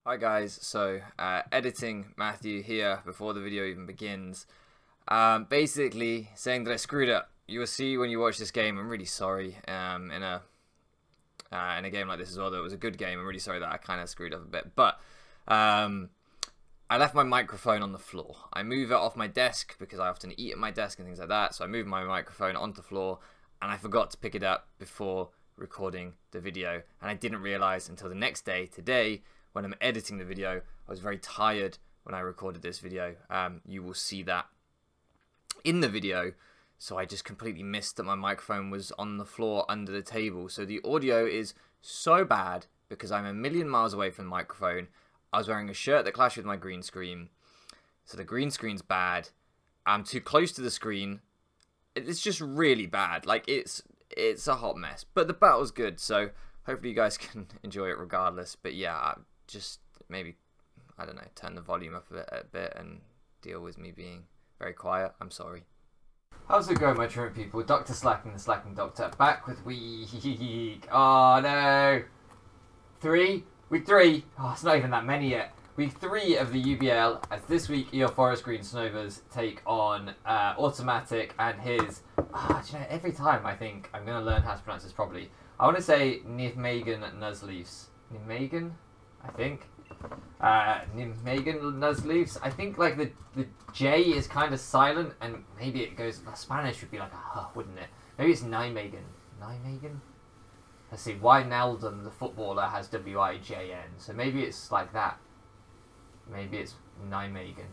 Hi guys, so editing Matthew here before the video even begins. Basically saying that I screwed up. You will see when you watch this game, I'm really sorry. In a game like this as well, that it was a good game, I'm really sorry that I kind of screwed up a bit. But I left my microphone on the floor. I move it off my desk because I often eat at my desk and things like that. So I moved my microphone onto the floor and I forgot to pick it up before recording the video. And I didn't realize until the next day, today, when I'm editing the video. I was very tired when I recorded this video. You will see that in the video. So I just completely missed that my microphone was on the floor under the table. So the audio is so bad because I'm a million miles away from the microphone. I was wearing a shirt that clashed with my green screen. So the green screen's bad. I'm too close to the screen. It's just really bad. Like, it's a hot mess. But the battle's good, so hopefully you guys can enjoy it regardless. But yeah, just maybe, I don't know, turn the volume up a bit and deal with me being very quiet. I'm sorry. How's it going, my truant people? Dr. Slacking, the Slacking Doctor, back with week... Oh, no. Week 3. Oh, it's not even that many yet. Week 3 of the UBL, as this week your Forest Green Snovers take on AutoMatthic and his... do you know, every time I think I'm going to learn how to pronounce this properly. I want to say Nijmegan Nuzleafs. Nijmegan? I think. Nijmegan Nuzleafs. I think like the J is kind of silent and maybe it goes... Spanish would be like a huh, wouldn't it? Maybe it's Nijmegan. Nijmegan? Let's see. Wijnaldum, the footballer, has W-I-J-N. So maybe it's like that. Maybe it's Nijmegan.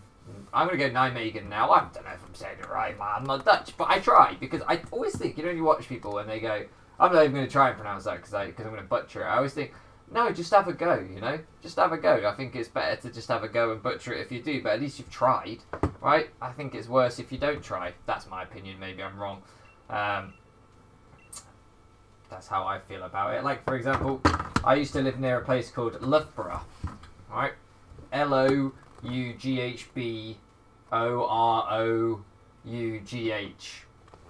I'm going to go Nijmegan now. I don't know if I'm saying it right, man. I'm not Dutch, but I try. Because I always think, you know, when you watch people when they go, I'm not even going to try and pronounce that because I'm going to butcher it. I always think, no, just have a go, you know? Just have a go. I think it's better to just have a go and butcher it if you do, but at least you've tried, right? I think it's worse if you don't try. That's my opinion. Maybe I'm wrong. That's how I feel about it. Like, for example, I used to live near a place called Loughborough, right? Loughborough.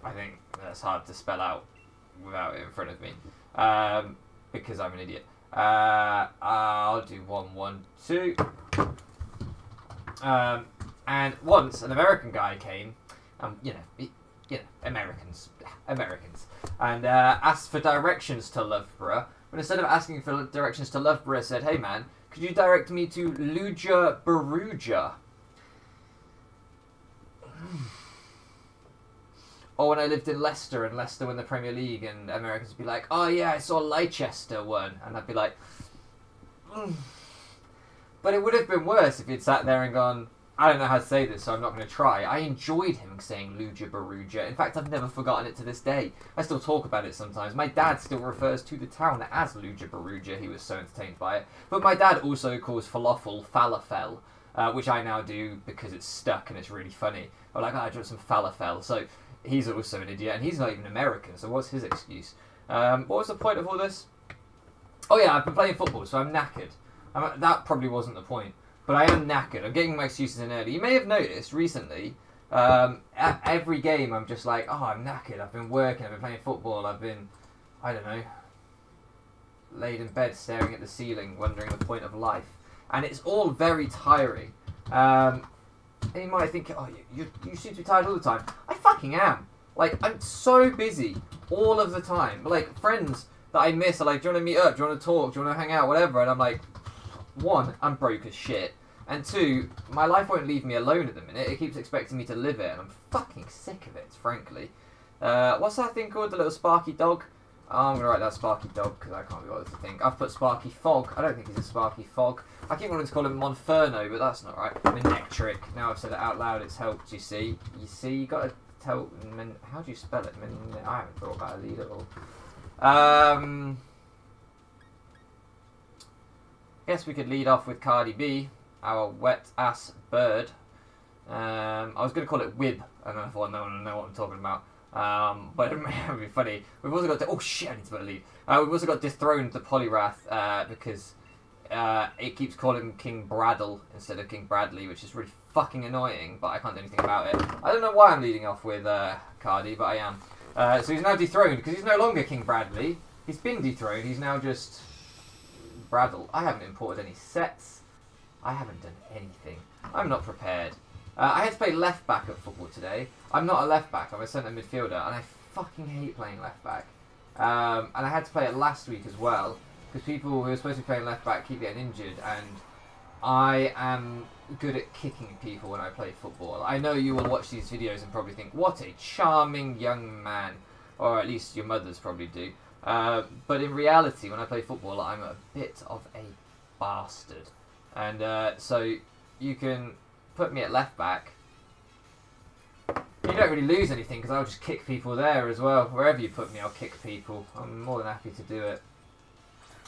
I think that's hard to spell out without it in front of me, because I'm an idiot. I'll do 1, 1, 2. And once an American guy came, Americans, and asked for directions to Loughborough. But instead of asking for directions to Loughborough, said, "Hey man, could you direct me to Luja? Or when I lived in Leicester, and Leicester won the Premier League, and Americans would be like, "Oh yeah, I saw Leicester won," and I'd be like, But it would have been worse if he'd sat there and gone, "I don't know how to say this, so I'm not going to try." I enjoyed him saying Luja. In fact, I've never forgotten it to this day. I still talk about it sometimes. My dad still refers to the town as Luja. He was so entertained by it. But my dad also calls falafel, which I now do because it's stuck and it's really funny. I'm like, I want some falafel. So he's also an idiot, and he's not even American, so what's his excuse? What was the point of all this? Oh yeah, I've been playing football, so I'm knackered. That probably wasn't the point. But I am knackered. I'm getting my excuses in early. You may have noticed recently, at every game I'm just like, oh, I'm knackered. I've been working, I've been playing football, I've been, I don't know, laid in bed staring at the ceiling, wondering the point of life. And it's all very tiring. And you might think, oh, you seem to be tired all the time. I fucking am. Like, I'm so busy all of the time. Like, friends that I miss are like, do you want to meet up? Do you want to talk? Do you want to hang out? Whatever. And I'm like, 1, I'm broke as shit. And 2, my life won't leave me alone at the minute. It keeps expecting me to live it, and I'm fucking sick of it, frankly. What's that thing called? The little Sparky dog? Oh, I'm going to write that Sparky dog, because I can't be bothered to think. I've put Sparky Fog. I don't think he's a Sparky Fog. I keep wanting to call him Monferno, but that's not right. Manectric. Now I've said it out loud, it's helped, you see. You got to tell... How do you spell it? I haven't thought about a lead at all. Guess we could lead off with Cardi B, our wet-ass bird. I was going to call it Wib, and then I thought no one will know what I'm talking about. But it would be funny. We've also got... oh shit, I need to put a lead. We've also got Dethroned the Polyrath, because it keeps calling King Braddle instead of King Bradley, which is really fucking annoying, but I can't do anything about it. I don't know why I'm leading off with Cardi, but I am. So he's now dethroned, because he's no longer King Bradley. He's been dethroned, he's now just Braddle. I haven't imported any sets. I haven't done anything. I'm not prepared. I had to play left back at football today. I'm not a left back. I'm a centre midfielder, and I fucking hate playing left back. And I had to play it last week as well because people who are supposed to be playing left back keep getting injured, and I am good at kicking people when I play football. I know you will watch these videos and probably think, what a charming young man, or at least your mothers probably do. But in reality, when I play football, I'm a bit of a bastard. And so you can put me at left back. You don't really lose anything because I'll just kick people there as well. Wherever you put me, I'll kick people. I'm more than happy to do it.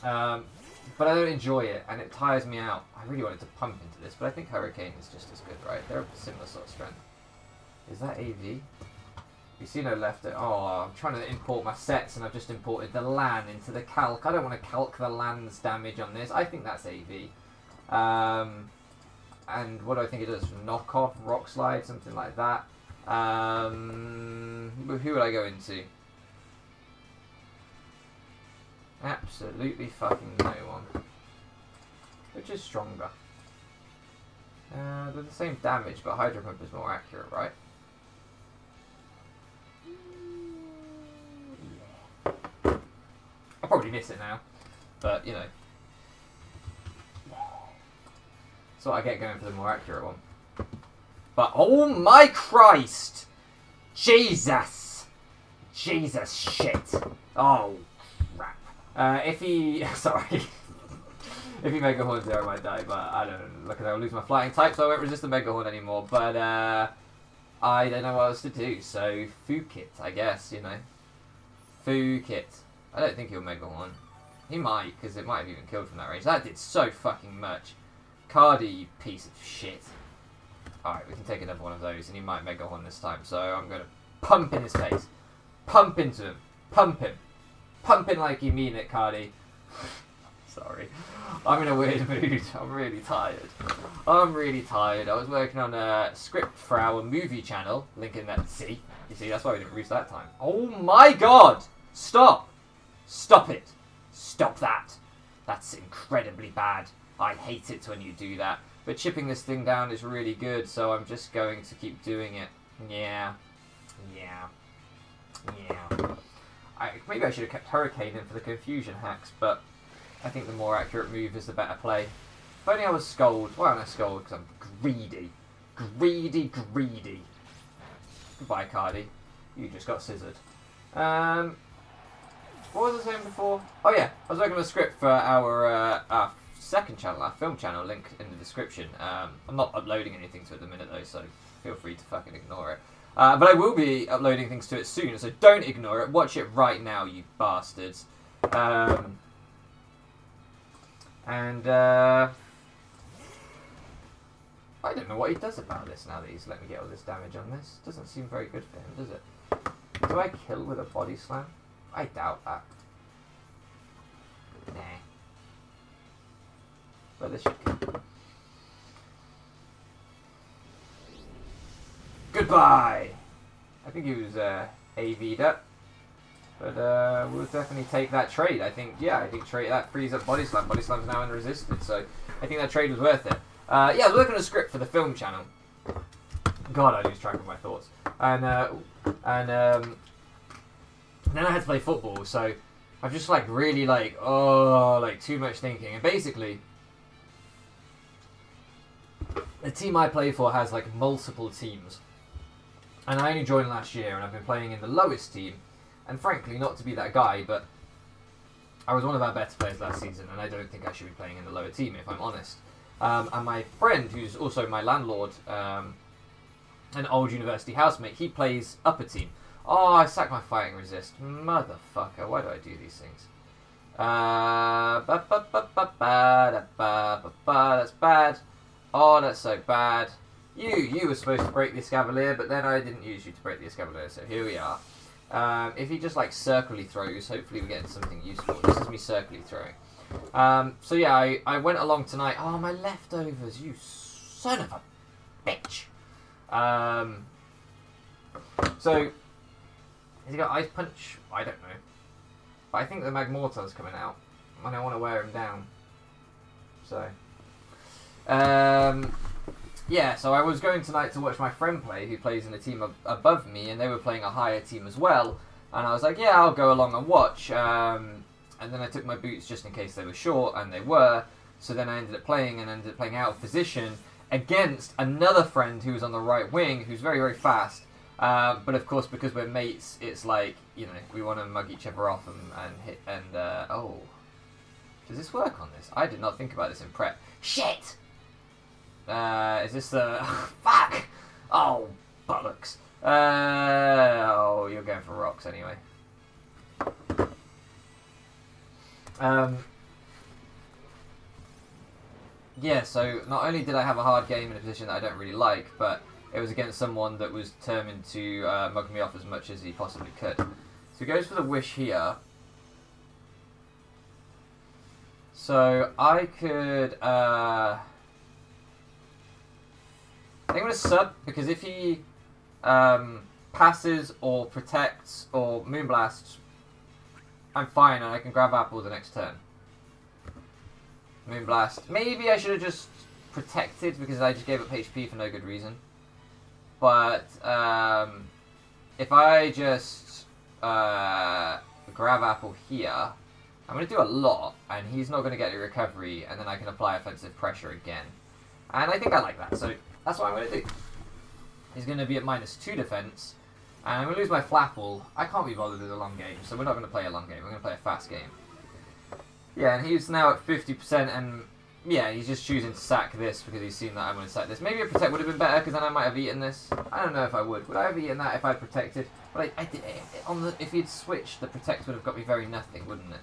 But I don't enjoy it, and it tires me out. I really wanted to pump into this, but I think Hurricane is just as good, right? They're a similar sort of strength. Is that AV? You see no left. Oh, I'm trying to import my sets, and I've just imported the LAN into the calc. I don't want to calc the LAN's damage on this. I think that's AV. And what do I think it does? Knock off, rock slide, something like that. Who would I go into? Absolutely fucking no one. Which is stronger? They're the same damage, but Hydro Pump is more accurate, right? Yeah. I'll probably miss it now, but you know. That's what I get going for the more accurate one. But oh my Christ! Jesus! Jesus shit! Oh crap. If he... sorry. If he Mega Horns there I might die, but I don't know. Look, I'll lose my flying type, so I won't resist the Mega Horn anymore. But I don't know what else to do, so Fukit, I guess, you know. Fukit. I don't think he'll Mega Horn. He might, because it might have even killed from that range. That did so fucking much. Cardi, you piece of shit. Alright, we can take another one of those, and he might Mega Horn this time, so I'm going to pump in his face. Pump into him. Pump him. Pump in like you mean it, Cardi. Sorry. I'm in a weird mood. I'm really tired. I'm really tired. I was working on a script for our movie channel. Link in that. See? You see, that's why we didn't reach that time. Oh my god! Stop! Stop it! Stop that! That's incredibly bad. I hate it when you do that. But chipping this thing down is really good, so I'm just going to keep doing it. Yeah. Yeah. Yeah. Maybe I should have kept Hurricane in for the confusion hacks, but I think the more accurate move is the better play. If only I was Scold. Why am I Scold? Because I'm greedy. Greedy, greedy. Goodbye, Cardi. You just got scissored. What was I saying before? Oh yeah, I was working on a script for our second channel, our film channel, link in the description. I'm not uploading anything to it at the minute though, so feel free to fucking ignore it. But I will be uploading things to it soon, so don't ignore it. Watch it right now, you bastards. I don't know what he does about this now that he's let me get all this damage on this. Doesn't seem very good for him, does it? Do I kill with a body slam? I doubt that. Nah. But this should kill. Goodbye! I think he was AV'd up. But we'll definitely take that trade. I think, yeah, that frees up Body Slam. Body Slam's now unresisted, so I think that trade was worth it. Yeah, I was working on a script for the film channel. God, I lose track of my thoughts. And then I had to play football, so I've just like really too much thinking. And basically, the team I play for has like multiple teams. And I only joined last year, and I've been playing in the lowest team. And frankly, not to be that guy, but I was one of our better players last season, and I don't think I should be playing in the lower team, if I'm honest. And my friend, who's also my landlord, an old university housemate, he plays upper team. Oh, I sacked my fighting resist. Motherfucker, why do I do these things? That's bad. Oh, that's so bad. You were supposed to break the Escavalier, but then I didn't use you to break the Escavalier, so here we are. If he just like circly throws, hopefully we're getting something useful. This is me circly throwing. So yeah, I went along tonight. Oh, my leftovers, you son of a bitch. So, has he got Ice Punch? I don't know. But I think the Magmortar's coming out, and I want to wear him down. So, Yeah, so I was going tonight to watch my friend play, who plays in a team above me, and they were playing a higher team as well. And I was like, yeah, I'll go along and watch. And then I took my boots just in case they were short, and they were. So then I ended up playing out of position against another friend who was on the right wing, who's very, very fast. But of course, because we're mates, it's like, you know, we want to mug each other off and hit. And, oh. Does this work on this? I did not think about this in prep. Shit! Is this the... Fuck! Oh, bollocks. Oh, you're going for rocks anyway. Yeah, so not only did I have a hard game in a position that I don't really like, but it was against someone that was determined to mug me off as much as he possibly could. So he goes for the wish here. So I could... I think I'm going to sub, because if he passes or protects or Moonblasts, I'm fine and I can grab Apple the next turn. Moonblast. Maybe I should have just protected because I just gave up HP for no good reason. But if I just grab Apple here, I'm going to do a lot and he's not going to get a recovery, and then I can apply offensive pressure again. And I think I like that, so that's what I'm going to do. He's going to be at -2 defense, and I'm going to lose my Flapple. I can't be bothered with a long game, so we're not going to play a long game. We're going to play a fast game. Yeah, and he's now at 50%, and yeah, he's just choosing to sack this because he's seen that I'm going to sack this. Maybe a protect would have been better, because then I might have eaten this. I don't know if I would. Would I have eaten that if I'd protected? But I did, if he'd switched, the protect would have got me very nothing, wouldn't it?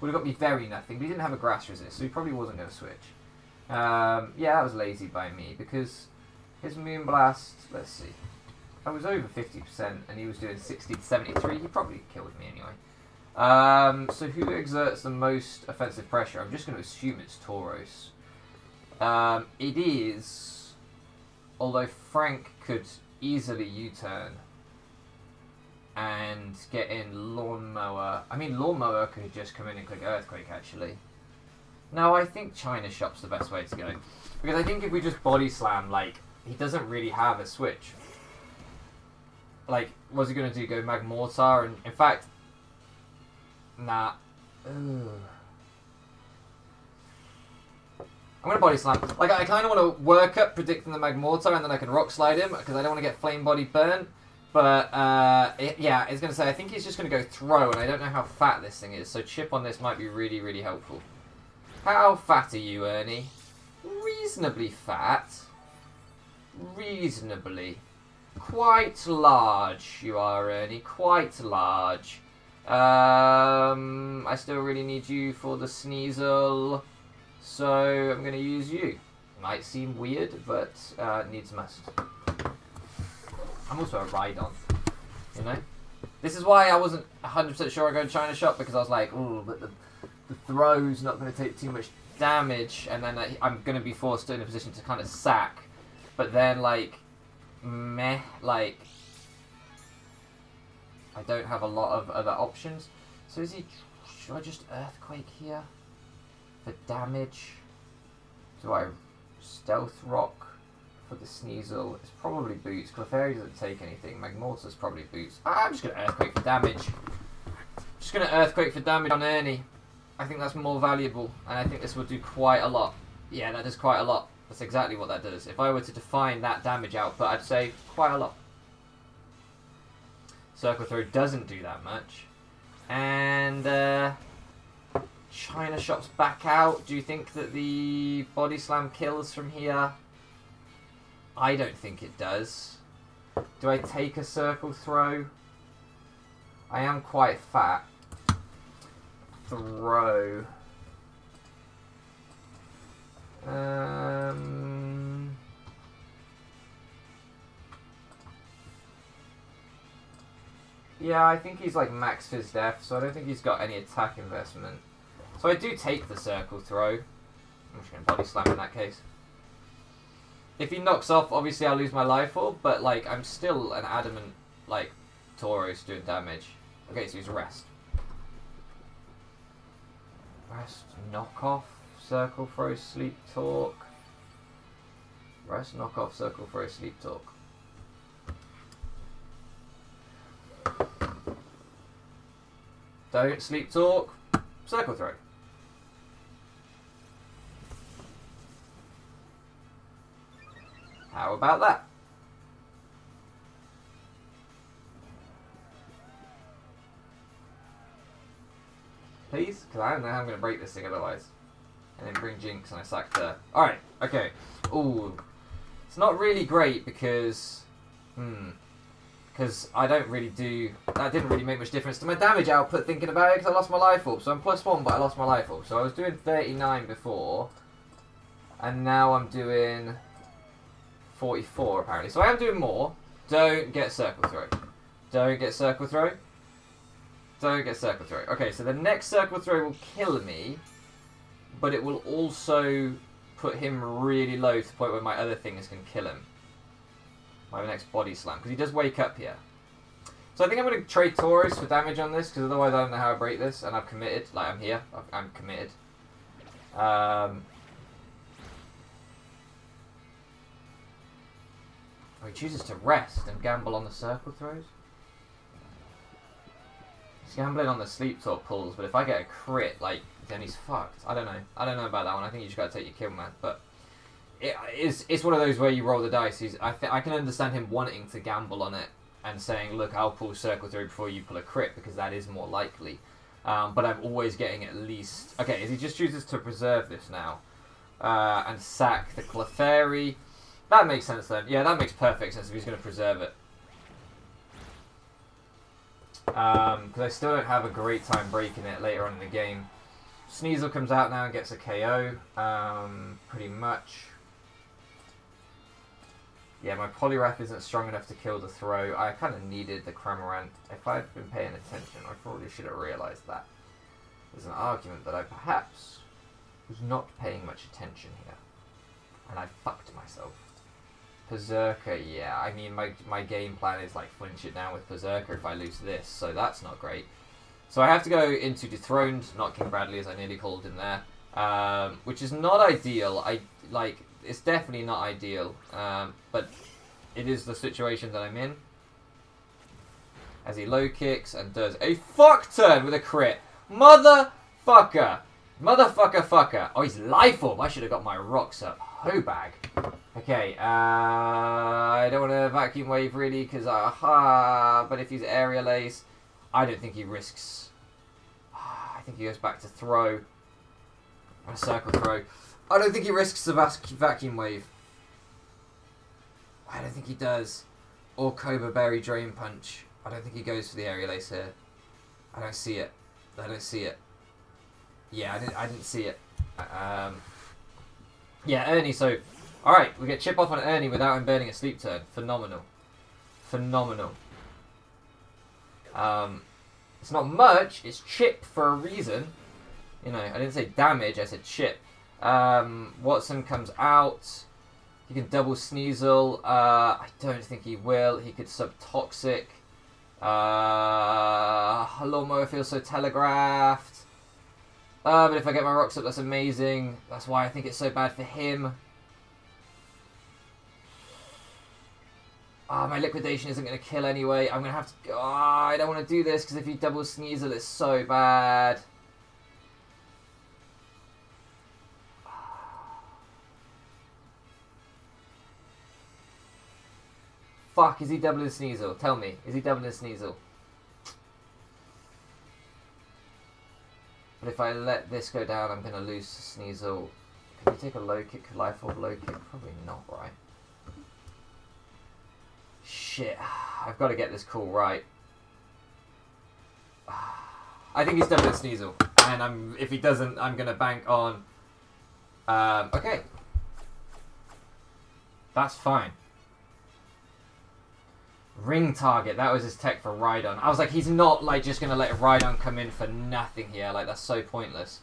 Would have got me very nothing, but he didn't have a grass resist, so he probably wasn't going to switch. Yeah, that was lazy by me, because his Moonblast, let's see, I was over 50% and he was doing 60 to 73, he probably killed me anyway. So who exerts the most offensive pressure? I'm just going to assume it's Tauros. It is, although Frank could easily U-turn and get in Lawnmower. I mean, Lawnmower could just come in and click Earthquake, actually. No, I think China Shop's the best way to go. Because I think if we just Body Slam, like, he doesn't really have a switch. Like, what's he going to do? Go Magmortar? And in fact, nah. Ugh. I'm going to Body Slam. Like, I kind of want to work up predicting the Magmortar, and then I can Rock Slide him, because I don't want to get Flame Body burn. But, yeah, it's going to say, I think he's just going to go Throw, and I don't know how fat this thing is, so Chip on this might be really, really helpful. How fat are you, Ernie? Reasonably fat. Reasonably. Quite large you are, Ernie. Quite large. I still really need you for the Sneasel, so I'm going to use you. Might seem weird, but needs must. I'm also a Rhydon, you know? This is why I wasn't 100% sure I'd go to China Shop, because I was like, ooh, but the throw's not going to take too much damage, and then I'm going to be forced in a position to kind of sack. But then, like, meh, like, I don't have a lot of other options. So is he, should I just Earthquake here for damage? Do I Stealth Rock for the Sneasel? It's probably Boots. Clefairy doesn't take anything. Magmortar's probably Boots. I'm just going to Earthquake for damage. Just going to Earthquake for damage on Ernie. I think that's more valuable, and I think this will do quite a lot. Yeah, that does quite a lot. That's exactly what that does. If I were to define that damage output, I'd say quite a lot. Circle Throw doesn't do that much. And China Shop's back out. Do you think that the Body Slam kills from here? I don't think it does. Do I take a Circle Throw? I am quite fat. Throw. Yeah, I think he's like max Fizz Def, so I don't think he's got any attack investment. So I do take the Circle Throw. I'm just going to Body Slam in that case. If he knocks off, obviously I'll lose my Life Orb, but like I'm still an adamant like Tauros doing damage. Okay, so he's Rest. Rest, knock off, Circle Throw, Sleep Talk. Rest, knock off, circle throw, sleep talk. Don't sleep talk, circle throw. How about that? Please? Because I don't know how I'm going to break this thing otherwise. And then bring Jinx and I sack there. Alright, okay. Ooh. It's not really great because... Because I don't really do... That didn't really make much difference to my damage output thinking about it because I lost my life orb. So I'm +1 but I lost my life orb. So I was doing 39 before. And now I'm doing 44 apparently. So I am doing more. Don't get circle throw. Don't get circle throw. Don't get circle throw. Okay, so the next circle throw will kill me. But it will also put him really low to the point where my other things can kill him. My next body slam. Because he does wake up here. So I think I'm going to trade Tauros for damage on this. Because otherwise I don't know how I break this. And I've committed. Like, I'm here. I'm committed. Oh, he chooses to rest and gamble on the circle throws. He's gambling on the sleep talk pulls. But if I get a crit, like... then he's fucked. I don't know. I don't know about that one. I think you just got to take your kill, man. But it's one of those where you roll the dice. I can understand him wanting to gamble on it and saying, look, I'll pull circle through before you pull a crit because that is more likely. But I'm always getting at least... Okay, as he just chooses to preserve this now and sack the Clefairy. That makes sense then. Yeah, that makes perfect sense if he's going to preserve it. Because I still don't have a great time breaking it later on in the game. Sneasel comes out now and gets a KO, pretty much. Yeah, my Poliwrath isn't strong enough to kill the throw. I kind of needed the Cramorant. If I'd been paying attention, I probably should have realised that. There's an argument that I perhaps was not paying much attention here. And I fucked myself. Berserker, yeah. I mean, my game plan is like flinch it down with Berserker if I lose this, so that's not great. So I have to go into Dethroned, not King Bradley as I nearly called him there, which is not ideal. It's definitely not ideal, but it is the situation that I'm in. As he low kicks and does a fuck turn with a crit. Motherfucker. Motherfucker fucker. Oh, he's life orb. I should have got my rocks up. Ho bag. Okay, I don't want to vacuum wave really, because but if he's aerial ace, I don't think he risks. I think he goes back to throw. A circle throw. I don't think he risks the vacuum wave. I don't think he does. Or Cobra Berry Drain Punch. I don't think he goes for the aerial ace here. I don't see it. I don't see it. Yeah, I didn't see it. Yeah, Ernie, so... Alright, we get chip off on Ernie without him burning a sleep turn. Phenomenal. Phenomenal. It's not much, it's chip for a reason. You know, I didn't say damage, I said chip. Watson comes out. He can double Sneasel. I don't think he will. He could sub-toxic. Lawnmower feels so telegraphed. But if I get my rocks up, that's amazing. That's why I think it's so bad for him. My liquidation isn't going to kill anyway. I'm going to have to... I don't want to do this because if you double Sneasel, it's so bad. Fuck, is he doubling Sneasel? Tell me. Is he doubling Sneasel? But if I let this go down, I'm going to lose Sneasel. Can you take a low kick? Life orb low kick? Probably not, right? Shit. I've got to get this call right. I think he's doubling Sneasel. And if he doesn't, I'm going to bank on... okay. That's fine. Ring target, that was his tech for Rhydon. I was like, he's not like just going to let Rhydon come in for nothing here. Like, that's so pointless.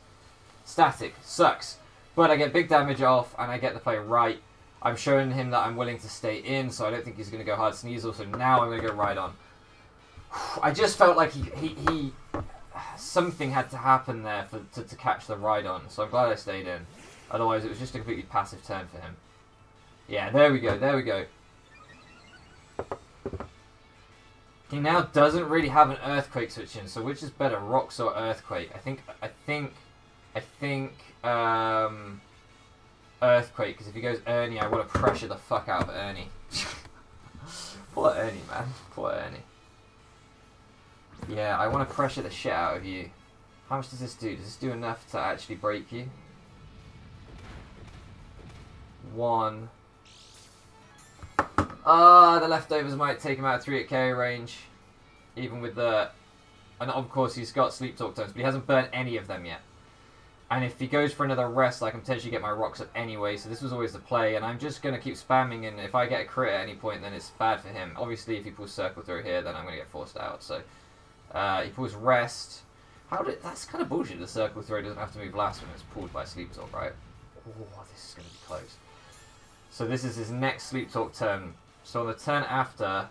Static, sucks. But I get big damage off and I get the play right. I'm showing him that I'm willing to stay in, so I don't think he's going to go hard Sneasel. So now I'm going to go Rhydon. I just felt like he something had to happen there to catch the Rhydon. So I'm glad I stayed in. Otherwise, it was just a completely passive turn for him. Yeah, there we go, there we go. He now doesn't really have an Earthquake switch in, so which is better, Rocks or Earthquake? I think Earthquake, because if he goes Ernie, I want to pressure the fuck out of Ernie. Poor Ernie, man. Poor Ernie. Yeah, I want to pressure the shit out of you. How much does this do? Does this do enough to actually break you? 1. The leftovers might take him out of 3 at KO range. Even with the... And of course he's got Sleep Talk turns, but he hasn't burnt any of them yet. And if he goes for another rest, I can potentially get my rocks up anyway, so this was always the play, and I'm just going to keep spamming, and if I get a crit at any point, then it's bad for him. Obviously, if he pulls Circle Throw here, then I'm going to get forced out, so... he pulls Rest. That's kind of bullshit, the Circle Throw doesn't have to move last when it's pulled by Sleep Talk, right? Oh, this is going to be close. So this is his next Sleep Talk turn. So on the turn after...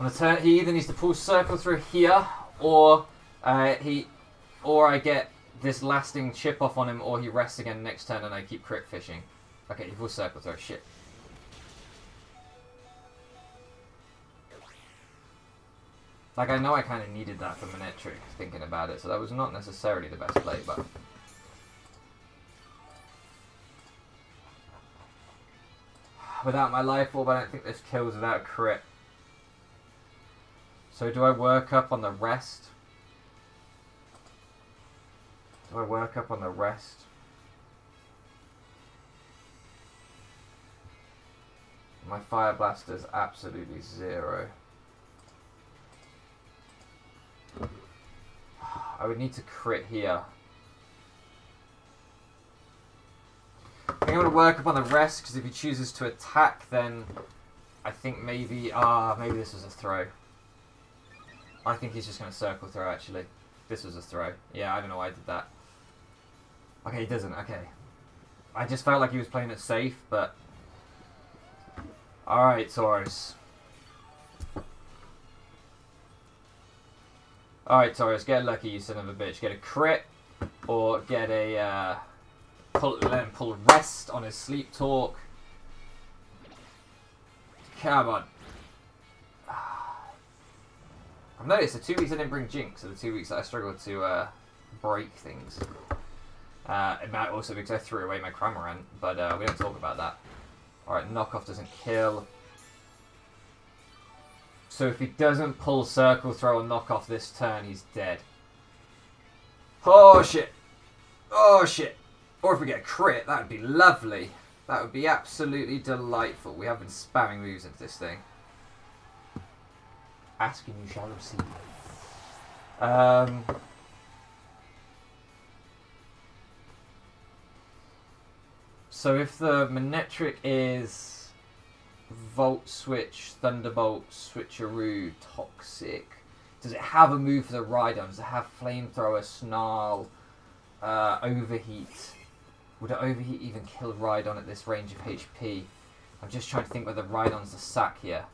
On the turn, he either needs to pull Circle Through here, or I get this lasting chip off on him, or he rests again next turn and I keep crit fishing. Okay, he pulls Circle Throw. Shit. Like, I know I kind of needed that for Manectric, thinking about it, so that was not necessarily the best play, but... Without my life orb, I don't think this kills without a crit. So do I work up on the rest? Do I work up on the rest? My Fire Blaster is absolutely 0. I would need to crit here. I think I'm going to work up on the rest, because if he chooses to attack, then I think maybe this was a throw. I think he's just going to Circle Throw, actually. This was a throw. Yeah, I don't know why I did that. Okay, he doesn't. Okay. I just felt like he was playing it safe, but... Alright, Tauros. Alright, Tauros, get lucky, you son of a bitch. Get a crit, or get a... let him pull Rest on his Sleep Talk. Come on. I've noticed the 2 weeks I didn't bring Jinx are the 2 weeks that I struggled to break things. It might also be because I threw away my Cramorant, but we don't talk about that. Alright, Knockoff doesn't kill. So if he doesn't pull Circle Throw or Knockoff this turn, he's dead. Oh shit! Oh shit! Or if we get a crit, that would be lovely. That would be absolutely delightful. We have been spamming moves into this thing. Ask and you shall receive. So if the Manectric is Volt Switch, Thunderbolt, Switcheroo, Toxic, does it have a move for the Rhydon? Does it have Flamethrower, Snarl, Overheat? Would an Overheat even kill Rhydon at this range of HP? I'm just trying to think whether Rhydon's the sack here.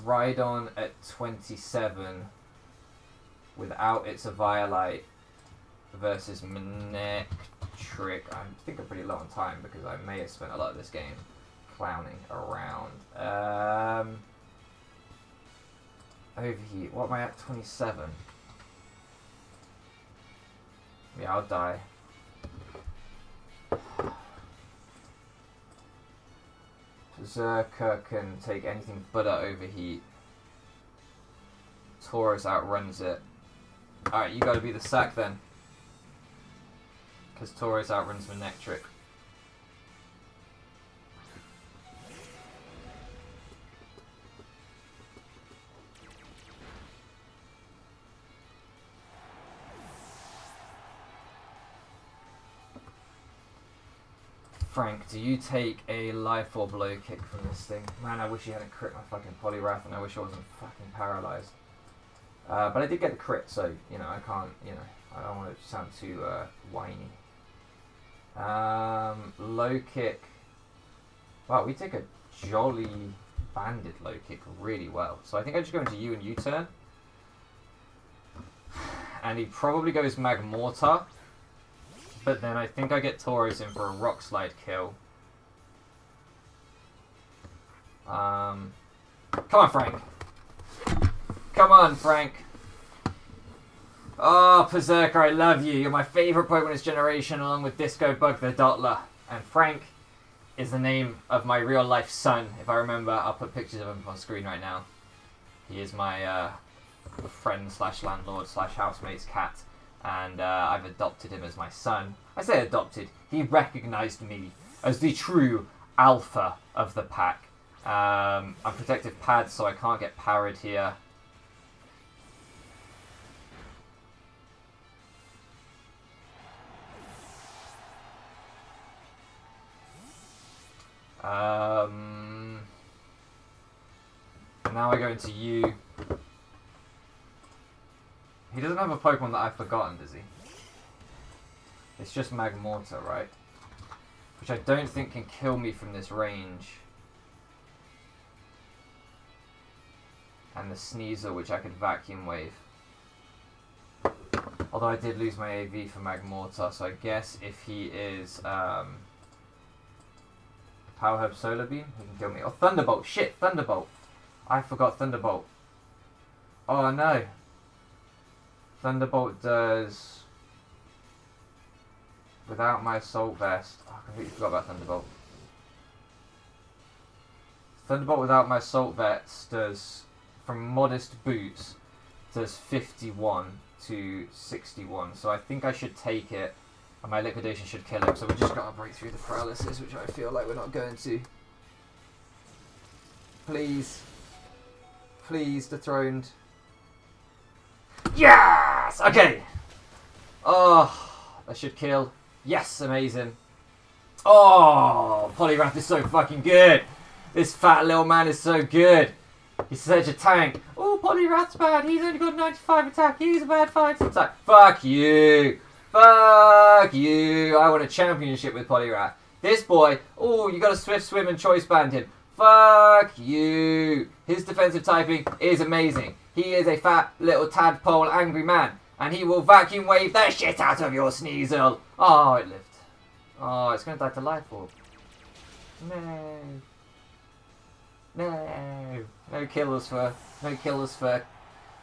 Rhydon at 27 without its Eviolite versus Manectric. I think I'm pretty low on time because I may have spent a lot of this game clowning around. Overheat. What am I at? 27. Yeah, I'll die. Berserker can take anything but an Overheat. Tauros outruns it. Alright, you gotta be the sack then. Because Tauros outruns Manectric. Frank, do you take a life or blow kick from this thing? Man, I wish he hadn't crit my fucking Poliwrath, and I wish I wasn't fucking paralyzed. But I did get the crit, so, you know, I can't, you know, I don't want to sound too whiny. Low kick. Wow, we take a jolly banded low kick really well. So I think I just go into U and U-turn. And he probably goes Magmortar. But then I think I get Tauros in for a Rock Slide kill. Come on, Frank. Come on, Frank. Oh, Berserker, I love you. You're my favourite Pokemon this generation, along with Disco Bug the Dottler. And Frank is the name of my real-life son. If I remember, I'll put pictures of him on screen right now. He is my friend slash landlord slash housemate's cat. And I've adopted him as my son. I say adopted. He recognised me as the true alpha of the pack. I'm protective pads, so I can't get powered here. Now I go into you. He doesn't have a Pokemon that I've forgotten, does he? It's just Magmortar, right? Which I don't think can kill me from this range. And the Sneasel, which I could Vacuum Wave. Although I did lose my AV for Magmortar, so I guess if he is Power Herb Solar Beam, he can kill me. Oh, Thunderbolt! Shit, Thunderbolt! I forgot Thunderbolt. Oh no! Thunderbolt does... Without my Assault Vest... Oh, I completely forgot about Thunderbolt. Thunderbolt without my Assault Vest does... From Modest Boots, does 51 to 61. So I think I should take it. And my Liquidation should kill him. So we just got to break through the Paralysis, which I feel like we're not going to. Please. Please, Dethroned. Yes! Okay. Oh, that should kill. Yes, amazing. Oh, Poliwrath is so fucking good. This fat little man is so good. He's such a tank. Oh, Poliwrath's bad. He's only got 95 attack. He's a bad fighting attack. Fuck you. Fuck you. I want a championship with Poliwrath. This boy, oh, you got a Swift Swim and Choice Band him. Fuck you. His defensive typing is amazing. He is a fat little tadpole angry man. And he will Vacuum Wave the shit out of your Sneasel. Oh, it lived. Oh, it's going to die to Life Orb. No. No. No killers for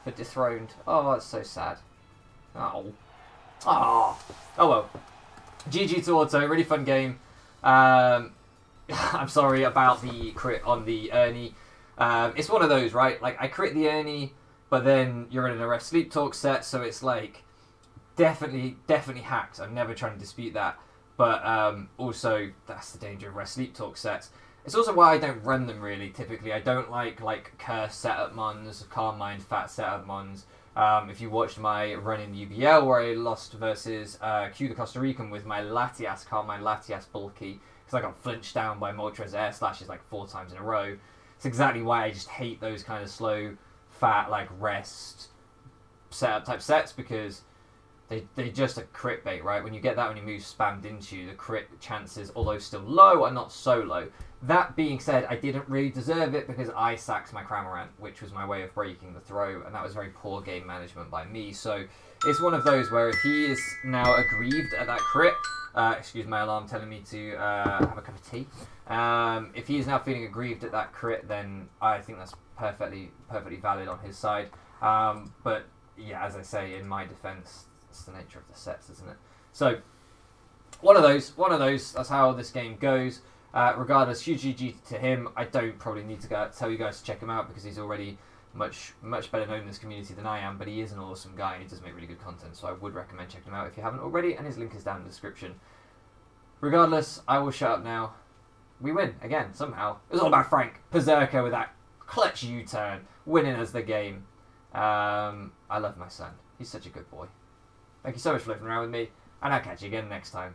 Dethroned. Oh, that's so sad. Oh. Oh. Oh well. GG to Auto, really fun game. I'm sorry about the crit on the Ernie. It's one of those, right? Like, I crit the Ernie, but then you're in a Rest Sleep Talk set, so it's like, definitely hacked. I'm never trying to dispute that. But also, that's the danger of Rest Sleep Talk sets. It's also why I don't run them really, typically. I don't like Curse setup mons, Calm-Mind Fat setup mons. If you watched my run in UBL where I lost versus Q the Costa Rican with my Latias, Calm-Mind Latias bulky, because I got flinched down by Moltres Air Slashes like 4 times in a row. It's exactly why I just hate those kind of slow, fat, like rest setup type sets, because they just a crit bait, right? When you get that when you move spammed into you, the crit chances, although still low, are not so low. That being said, I didn't really deserve it because I sacked my Cramorant, which was my way of breaking the throw, and that was very poor game management by me. So it's one of those where if he is now aggrieved at that crit, excuse my alarm telling me to have a cup of tea. If he is now feeling aggrieved at that crit, then I think that's perfectly valid on his side. But yeah, as I say, in my defense, it's the nature of the sets, isn't it? So one of those. That's how this game goes. Regardless, huge GG to him. I don't probably need to tell you guys to check him out because he's already much better known in this community than I am, but he is an awesome guy and he does make really good content, so I would recommend checking him out if you haven't already, and his link is down in the description. Regardless, I will shut up now. We win, again, somehow. It was all about Frank. Berserker with that clutch U-turn, winning us the game. I love my son. He's such a good boy. Thank you so much for living around with me, and I'll catch you again next time.